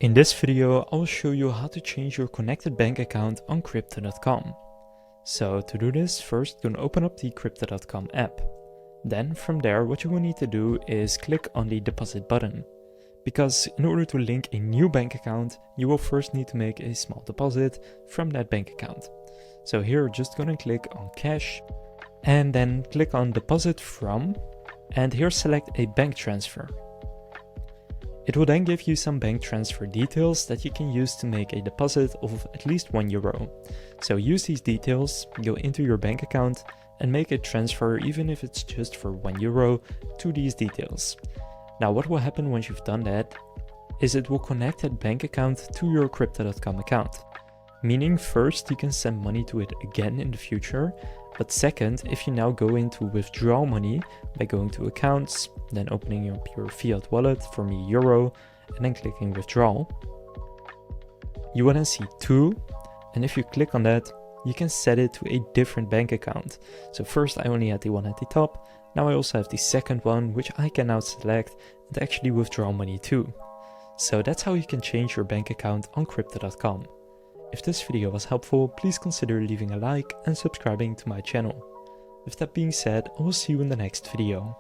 In this video, I will show you how to change your connected bank account on Crypto.com. So to do this, first you can open up the Crypto.com app. Then from there, what you will need to do is click on the deposit button. Because in order to link a new bank account, you will first need to make a small deposit from that bank account. So here you're just going to click on cash and then click on deposit from, and here select a bank transfer. It will then give you some bank transfer details that you can use to make a deposit of at least €1. So use these details, go into your bank account and make a transfer, even if it's just for €1, to these details. Now what will happen once you've done that is it will connect that bank account to your Crypto.com account. Meaning first you can send money to it again in the future, but second, if you now go into withdraw money by going to accounts, then opening up your fiat wallet, for me euro, and then clicking withdraw, you will then see two, and if you click on that, you can set it to a different bank account. So first I only had the one at the top, now I also have the second one, which I can now select and actually withdraw money to. So that's how you can change your bank account on Crypto.com. If this video was helpful, please consider leaving a like and subscribing to my channel. With that being said, I will see you in the next video.